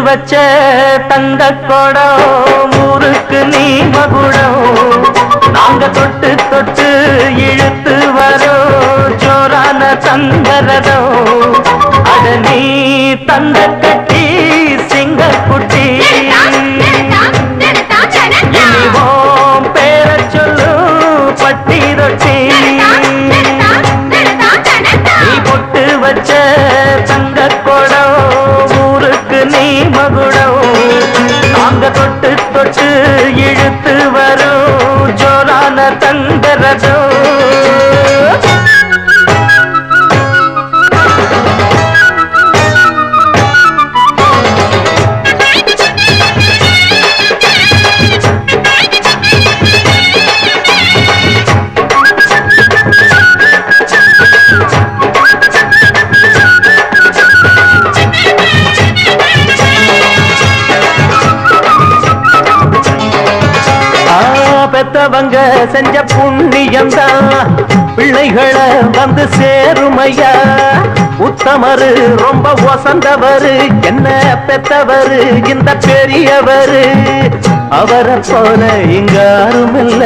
வச்ச தங்க கொடம் ஊருக்கு நீ மகுடம் நாங்க தொட்டு தொட்டு இழுத்து வரோம் ஜோரான தங்கரதம் அட நீ தந்த கட்டி சிங்க குட்டி இனிவோம் பேர சொல்லு பட்டி ரொட்டி நீ பொட்டு வச்ச தங்க கொடம் ஊருக்கு நீ மகுடம் நாங்க தொட்டு தொட்டு இழுத்து வரும் ஜோரான தங்கரதம் பெத்தவங்க செஞ்ச புண்ணியம்தான் பிள்ளைகளை வந்து சேருமையா உத்தமரு ரொம்ப வசந்தவரு என்ன பெத்தவரு இந்த பெரியவரு அவரை போல இங்க யாரும் இல்ல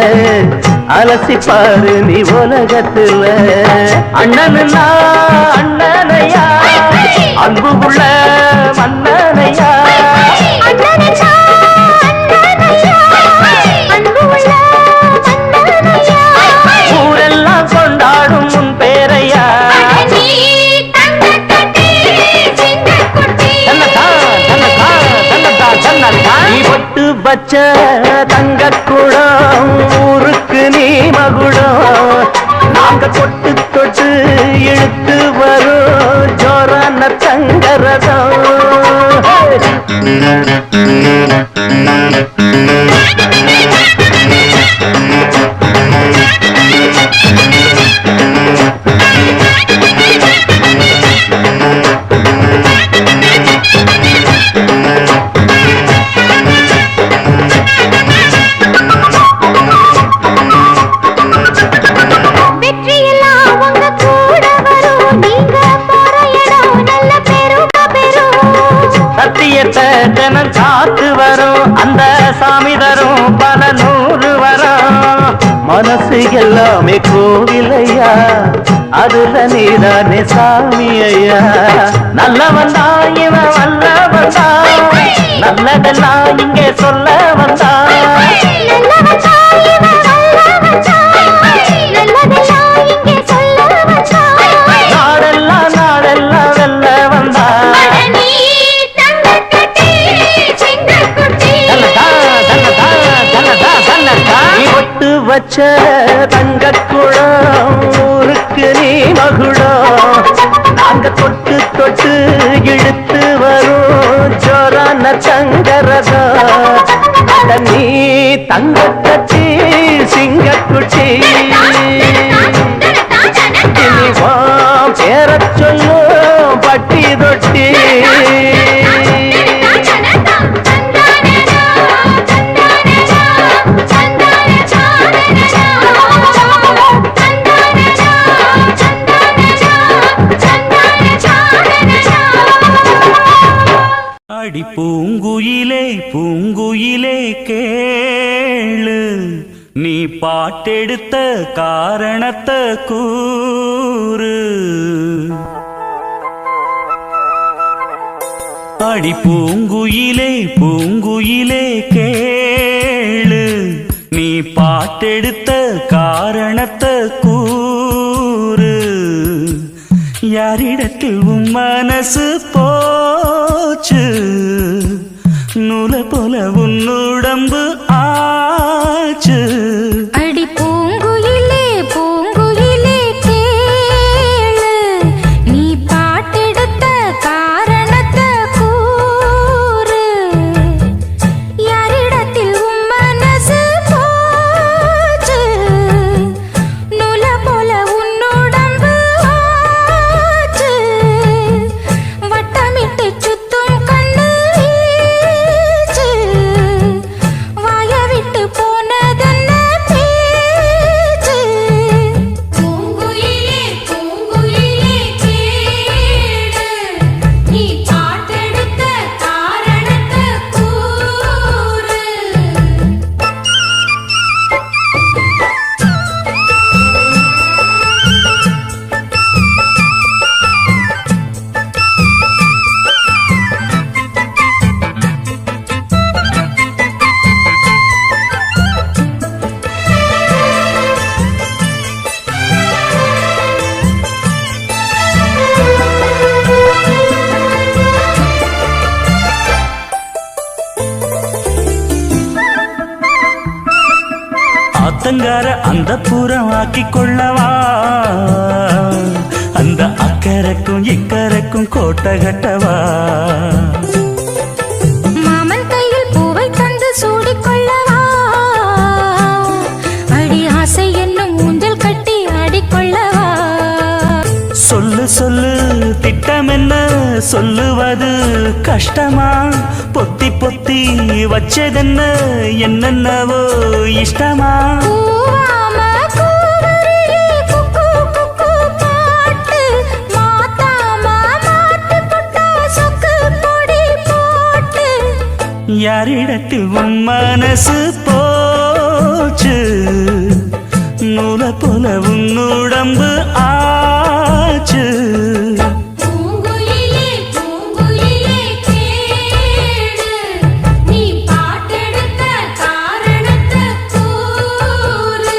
அலசிப்பாரு நீ உலகத்துல அண்ணனுன்னா அண்ணனையா அன்பு உள்ள மன்னனையா ஊரெல்லாம் கொண்டாடும் உன் பேரையா நீ பொட்டு வச்ச தங்க குடம் ஊருக்கு நீ மகுடம் நாங்க தொட்டு தொட்டு இழுத்து வரும் ஜோரான தங்கரதம் தினம் காத்து வரும் அந்த சாமி தரும் பல நூறு வரும் மனசு எல்லாமே கோவிலையா அதுல நீதானே சாமி ஐயா நல்லவன் தான் இவன் வல்லவன் தான் நல்லதெல்லாம் இங்கே சொல்ல வந்தான் நாடெல்லாம் நாடெல்லாம் வெல்ல வந்தான் பொட்டு வச்ச தங்க குடம் ஊருக்கு நீ மகுடம் நாங்க தொட்டு தொட்டு இழுத்து வரும் ஜோரான தங்கரதம் நீ தங்க கட்டி சிங்க குட்டி இனிவாம் பேர சொல்லு பட்டி தொட்டி அடி பூங்குயிலே பூங்குயிலே கேளு நீ பாட்டெடுத்த காரணத்தை கூறு அடி பூங்குயிலே பூங்குயிலே கேளு நீ பாட்டெடுத்த காரணத்தை கூறு யாரிடத்தில் உன் மனசு போச்சு நூல போல உன் உடம்பு ஆச்சு அடி பூங்குயிலே பூங்குயிலே கேளு நீ பாட்டெடுத்த காரணத்தை கூறு யாரிடத்தில் உன் மனசு போச்சு நூல போல உன் உடம்பு ஆச்சு வட்டமிட்டு சுத்தும் கண்ணு வீச்சு ஆத்தங்கார அந்த புறம் ஆக்கி கொள்ளவா அந்த அக்கறைக்கும் இக்கரைக்கும் கோட்டை கட்டவா மாமன் கையில் பூவை தந்து சூடிக்கொள்ளவா அடி ஆசை என்னும் ஊஞ்சல் கட்டி ஆடிக்கொள்ளவா சொல்லு சொல்லு திட்டம் என்ன சொல்லுவது கஷ்டமா பொத்தி பொத்தி வச்சதென்ன என்னென்னவோ இஷ்டமா பூவாம கூவருகே குக்கு குக்கு பாட்டு மாத்தாம மாட்டு புட்டா சொக்கு பொடி போட்டு யாரிடத்தில் உன் மனசு போச்சு நூலை போல உன் உடம்பு ஆச்சு பூங்குயிலே பூங்குயிலே கேளு நீ பாட்டெடுத்த காரணத்தை கூறு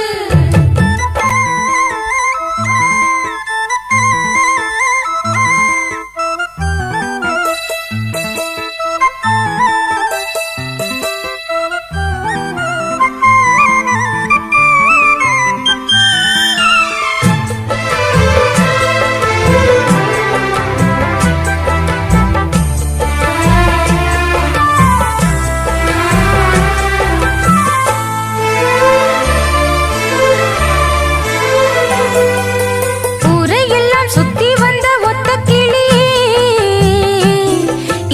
ஊரையெல்லாம் சுத்தி வந்த ஒத்த கிளியே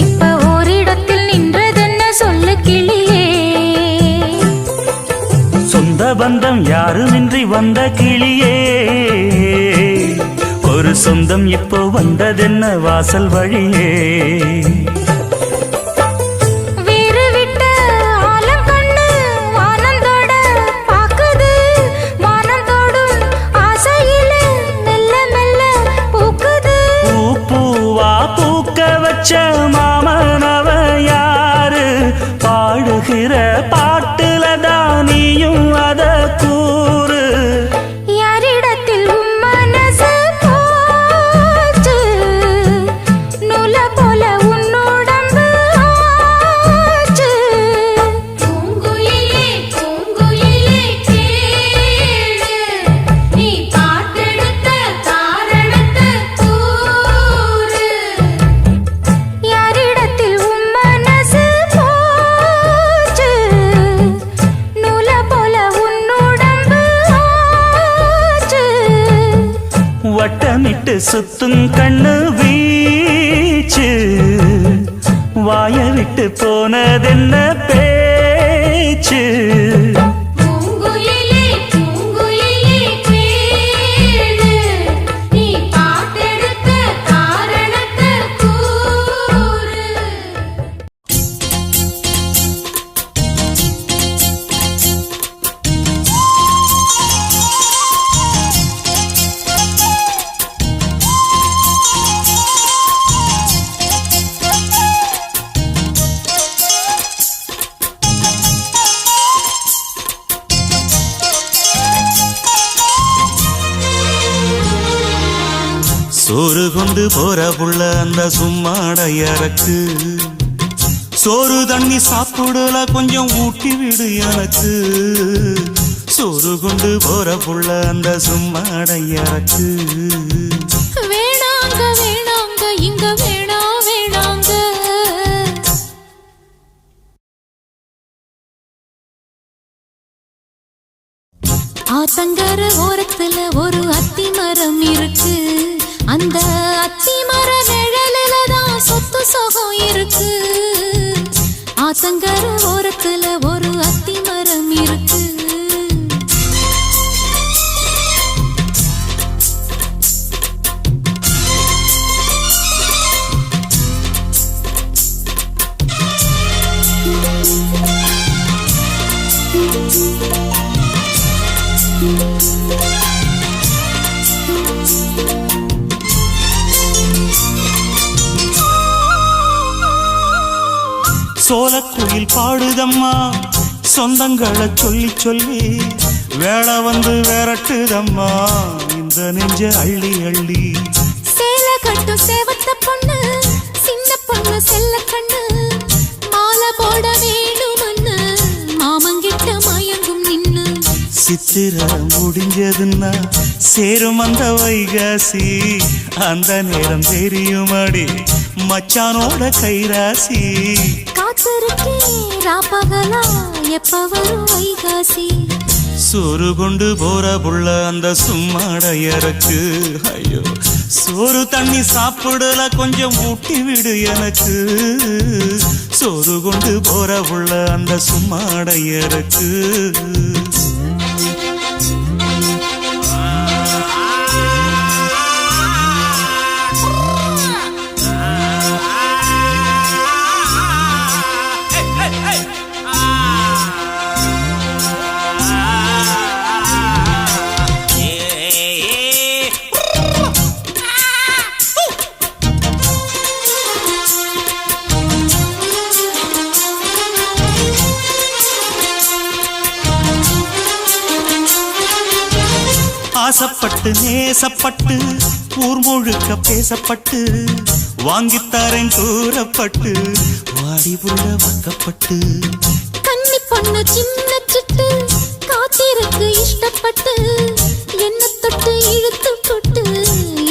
இப்ப ஓரிடத்தில் நின்றதென்ன சொல்லு கிளியே சொந்த பந்தம் யாருமின்றி வந்த கிளியே ஒரு சொந்தம் இப்போ வந்ததென்ன வாசல் வழியே வீறு விட்ட ஆலம் கண்ணு வானந்தோட பாக்குது வானந்தோடும் ஆசையில மெல்ல மெல்ல பூக்குது பூ பூவா பூக்க வச்ச மாமனவ யாரு பாடுகிற பாட்டுல தானியும் அத கூறு யாரிடத்தில் உன் மனசு போச்சு நூல போல உன் உடம்பு ஆச்சு பூங்குயிலே பூங்குயிலே கேளு நீ பாட்டெடுத்த காரணத்தை கூறு யாரிடத்தில் உன் மனசு போச்சு நூல போல உன் உடம்பு ஆச்சு வட்டமிட்டு சுத்தும் கண்ணு வீச்சு வாய விட்டு போனதென்ன பேச்சு பூங்குயிலே பூங்குயிலே கேளு நீ பாட்டெடுத்த காரணத்தை கூறு சோறு கொண்டு போற புள்ள அந்த சும்மாடையறக்கு சோறு தண்ணி சாப்பிடல கொஞ்சம் ஊட்டி விடு எனக்கு சோறு கொண்டு போற புள்ள அந்த சும்மாடையறக்கு வேணாங்க வேணாங்க இங்க வேணா வேணாங்க ஆத்தங்கர ஓரத்துல ஒரு அத்தி மரம் இருக்கு அந்த அத்தி மர நிழலில தான் சொத்து சுகம் இருக்கு ஆத்தங்கர ஓரத்துல ஒரு அத்தி மரம் இருக்கு சோலக்குயில் பாடுதம்மா சொந்தங்களை சொல்லி சொல்லி வேளை வந்து விரட்டுதம்மா இந்த நெஞ்ச அள்ளி அள்ளி சேலை கட்டும் சேவத்த பொண்ணு சின்ன பொண்ணு செல்ல கண்ணு மாலை போட வேணுமண்ணு மாமங்கிட்ட மயங்கும் நின்னு சித்திர முடிஞ்சதுன்னா சேரும் அந்த வைகாசி அந்த நேரம் தெரியுமாடி மச்சானோட கைராசி காத்திருக்கே ராப்பகலா எப்ப வரும் வைகாசி சோறு கொண்டு போற புள்ள அந்த சும்மாடையறக்கு ஐயோ சோறு தண்ணி சாப்பிடல கொஞ்சம் ஊட்டி விடு எனக்கு சோறு கொண்டு போற புள்ள அந்த சும்மாடையறக்கு ஆசப்பட்டு நேசப்பட்டு ஊர் முழுக்க பேசப்பட்டு வாங்கித்தாரன் கூறப்பட்டு வாடி புள்ள வாக்கப்பட்டு கன்னி பொண்ணு சின்ன சிட்டு காத்திருக்கு இஷ்டப்பட்டு என்ன தொட்டு இழுத்து போட்டு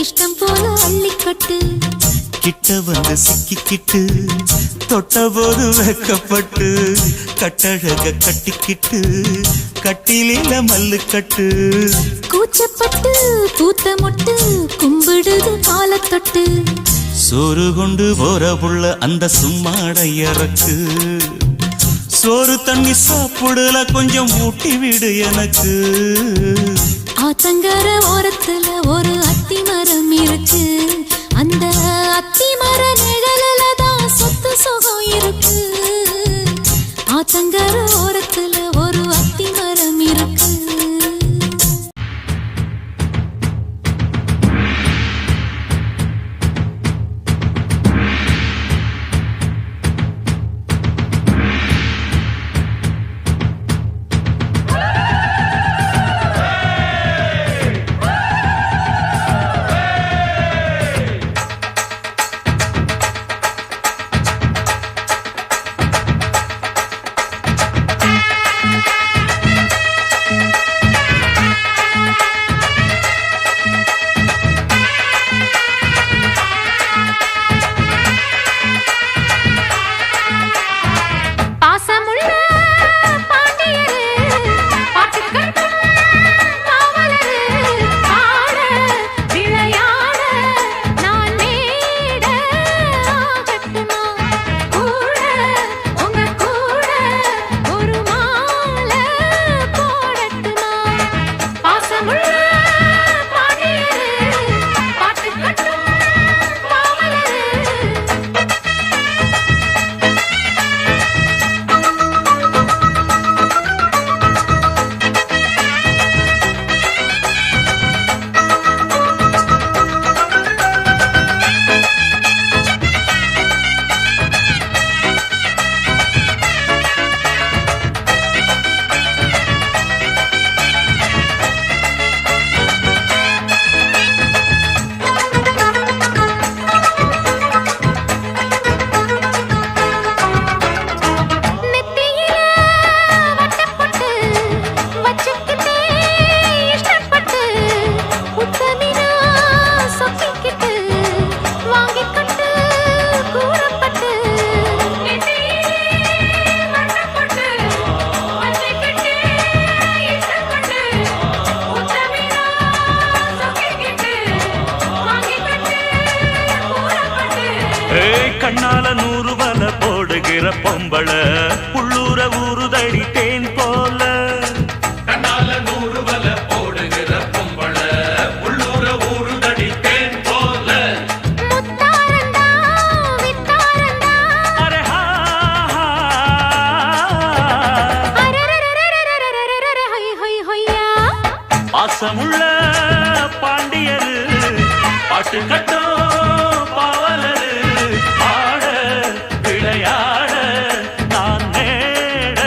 இஷ்டம் போல அள்ளிக்கட்டு கிட்ட வந்து சிக்கிக்கிட்டு தொட்ட போது வெக்கப்பட்டு கட்டழக கட்டிக்கிட்டு கட்டிலில மல்லுக்கட்டு கூச்சப்பட்டு பூத்த மொட்டு கும்பிடுது காலத்தொட்டு சோறு கொண்டு போற புள்ள அந்த சும்மாடையறக்கு சோறு தண்ணி சாப்பிடல கொஞ்சம் ஊட்டி விடு எனக்கு ஆத்தங்கர ஓரத்துல ஒரு அத்தி மரம் இருக்கு அந்த அத்தி மர நிழலில தான் சொத்து சுகம் இருக்கு ஆத்தங்கர ஓரத்துல ஒரு அத்தி மரம் இருக்கு கண்ணால 100 வல போடுகிற பொம்பள உள்ளூர ஊறுதடி தேன் போல கண்ணால 100 வல போடுகிற பொம்பள உள்ளூர ஊறுதடி தேன் போல முத்தாரண்டா வித்தாரண்டா அரே ஹா அரரரரரரரரரரரர ஹொய் ஹொய் ஹொய்யா பாசமுள்ள பாண்டியரு பாட்டு கட்டும் பாவலரு ஆட விளையாட நான் நேட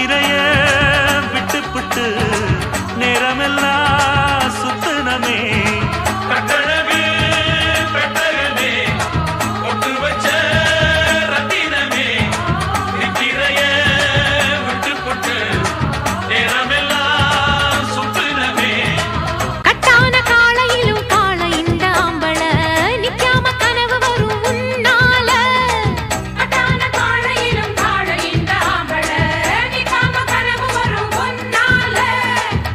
நித்திரைய விட்டு புட்டு நேரமெல்லாம் சுத்தனமே கட்டழமே பெட்டகமே ஒட்டு வச்ச ரத்தினமே நித்திரைய விட்டு புட்டு நேரமெல்லாம் சுத்தினமே கட்டான காளையிலும் காளை இந்த ஆம்பள நிக்காம கனவு வரும் உன்னால கட்டான காளையிலும் காளை இந்த ஆம்பள நிக்காம கனவு வரும் உன்னால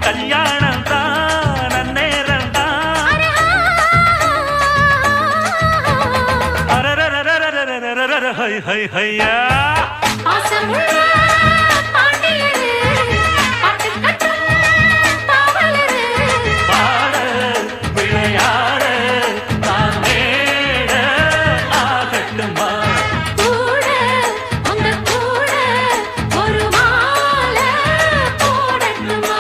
கல்யாணம் தான் அந்நேரம் தான் அரரரரரரரரரரர ஹை ஹை ஹையா ஆசமுள்ள பாண்டியரு பாட்டு கட்டும் பாவலரு பாட விளையாட தான் மேட ஆகட்டுமா கூட உங்க கூட ஒரு மாலை போடட்டுமா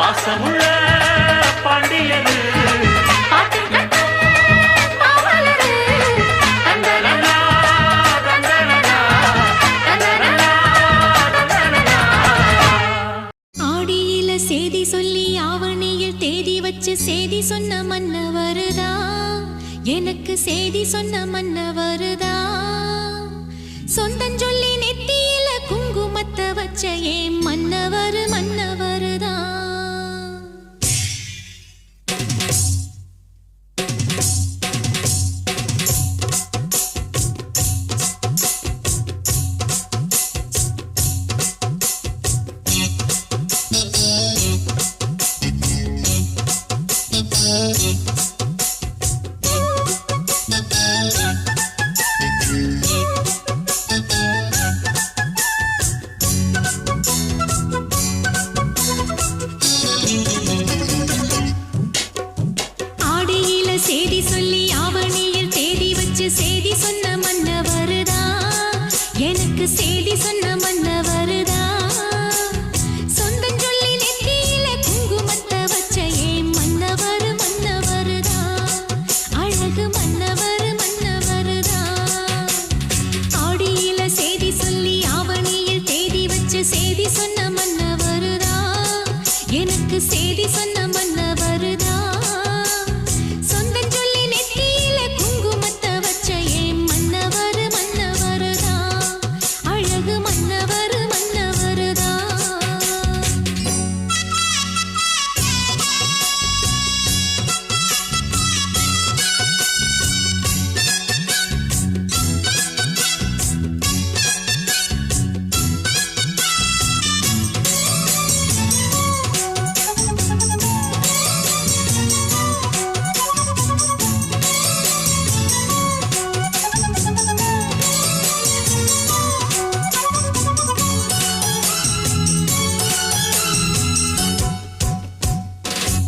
பாசமுள்ள பாண்டியரு பாட்டு கட்டும் பாவலரு தந்தனனா தந்தனனா தந்தனனா தந்தனனா ஆடியில சேதி சொல்லி ஆவணியில் தேதி வச்சு சேதி சொன்ன மன்னவருதா எனக்கு சேதி சொன்ன மன்னவருதா சொந்தம் சொல்லி நெத்தியில குங்குமத்தை வச்ச ஏன் மன்னவரு மன்னவருதா ஆடியில சேதி சொல்லி ஆவணியில் தேதி வச்சு சேதி சொன்ன மன்னவருதா எனக்கு சேதி சொன்ன மன்னவருதா சொந்தம் சொல்லி நெத்தியில குங்குமத்தை வச்ச ஏன் மன்னவரு மன்னவருதா அழகு மன்னவரு மன்னவருதா ஆடியில சேதி சொல்லி ஆவணியில் தேதி வச்சு சேதி சொன்ன மன்னவருதா எனக்கு சேதி சொன்ன மன்னவருதா சொந்தம் சொல்லி நெத்தியில குங்குமத்தை வச்ச ஏன் மன்னவரு மன்னவருதா அழகு மன்னவரு மன்னவருதா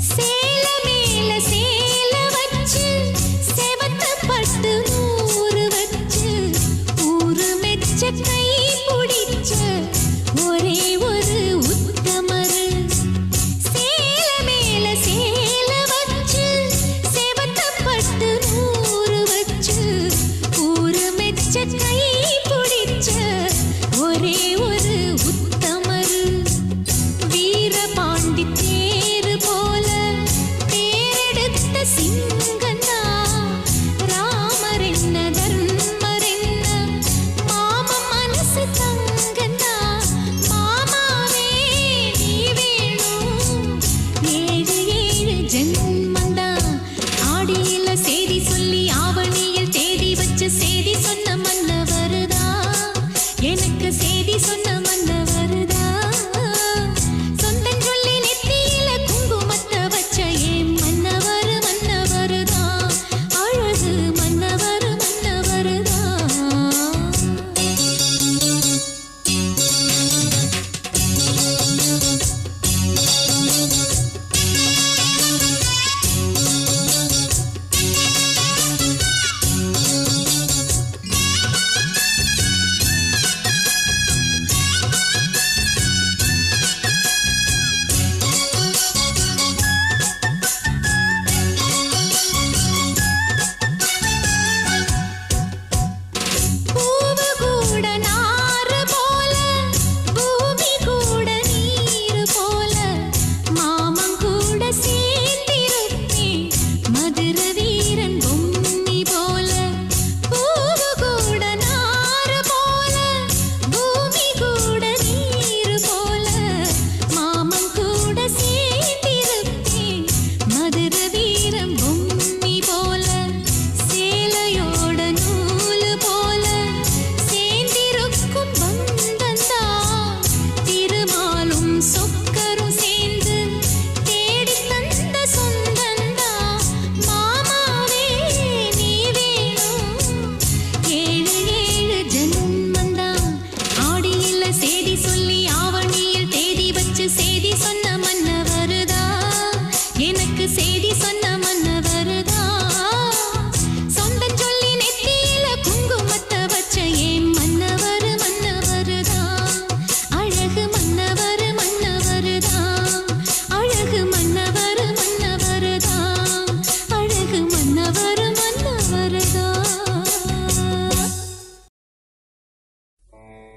சேல மேல சேல வச்சு செவத்த பட்டு நூறு வச்சு ஊரு மெச்ச கை பிடிச்ச ஒரே ஒரு உத்தமரு சேல மேல சேல வச்சு செவத்த பட்டு நூறு வச்சு ஊரு மெச்ச கை பிடிச்ச ஒரே ஒரு உத்தமரு வீரபாண்டி தேரு போல தேரெடுத்த சிங்கந்தா ராமர் என்ன தர்மர் என்ன மாம மனசு தங்கந்தா மாமாவே நீ வேணும் ஏழு ஏழு ஜென்மந்தா ஆடியில சேதி சொல்லி ஆவணியில் தேதி வச்சு சேதி சொன்ன மன்னவருதா எனக்கு சேதி சொன்ன மன்னவருதா சொந்தம் சொல்லி நெத்தியில குங்குமத்தை வச்ச ஏன் மன்னவரு மன்னவருதா அழகு மன்னவரு மன்னவருதா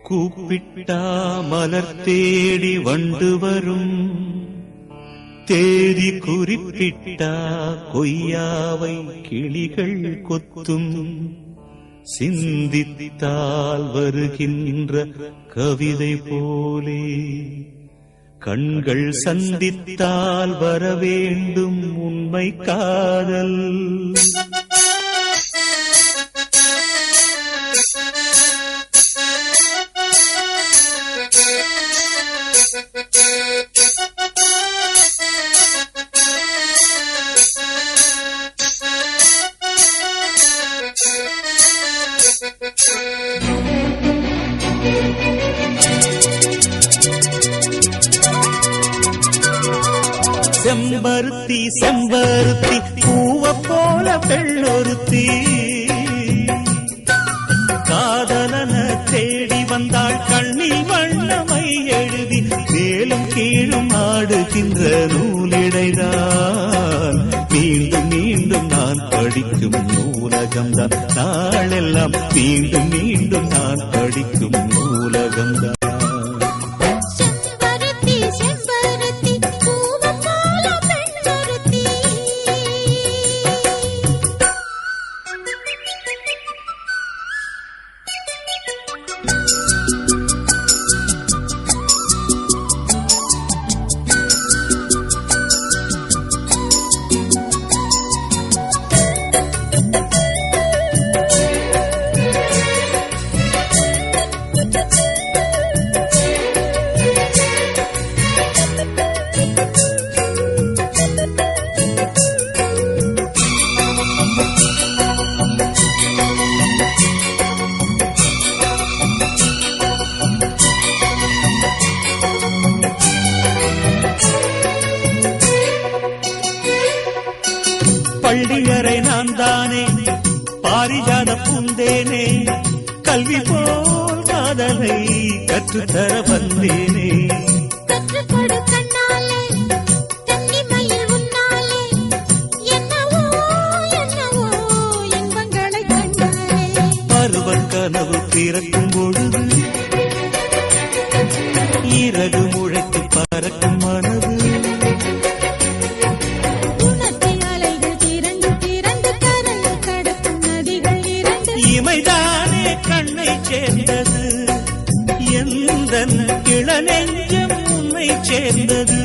கூப்பிட்டா மலர் தேடி வண்டு வரும், தேதி குறிப்பிட்டா கொய்யாவை கிளிகள் கொத்தும், சிந்தித்தால் வருகின்ற கவிதை போலே கண்கள் சந்தித்தால் வரவேண்டும் உண்மை காதல். செம்பருத்தி செம்பருத்தி பூவ போல பெண்ணொருத்தி, காதலன தேடி வந்தாள் கண்ணில் வண்ணமை எழுதி, மேலும் கீழும் ஆடுகின்ற நூலிடைதான் மீண்டும் மீண்டும் நான் படிக்கும் நூலகம்தான், நாளெல்லாம் மீண்டும் மீண்டும் நான் படிக்கும் நூலகம்தான். பள்ளியறை நான் தானே பாரிஜாத பூந்தேனே, கல்வி போல் காதலை கற்றுத்தர வந்தேனே. பருவக் கனவு பிறக்கும் பொழுது இறகு முளைத்து பறக்கும் மனது, இமைதானே கண்ணை சேர்ந்தது, எந்த இளநெஞ்சம் உன்னை சேர்ந்தது.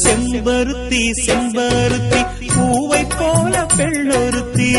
செம்பருத்தி செம்பருத்தி பூவை போல பெண்ணொருத்தி,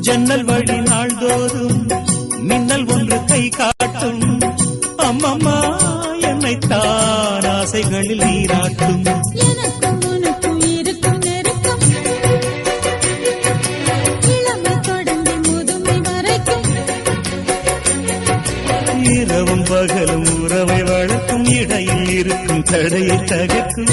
ஜன்னல் வழி நாள்தோறும் மின்னல் ஒன்று கை காட்டும், அம்மம்மா என்னைத்தான் ஆசைகளில் நீராட்டும். இரவும் பகலும் உறவை வளர்க்கும், இடையில் இருக்கும் தடையை தகர்க்கும்.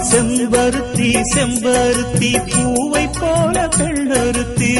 செம்பருத்தி செம்பருத்தி பூவை போல பெண்ணொருத்தி.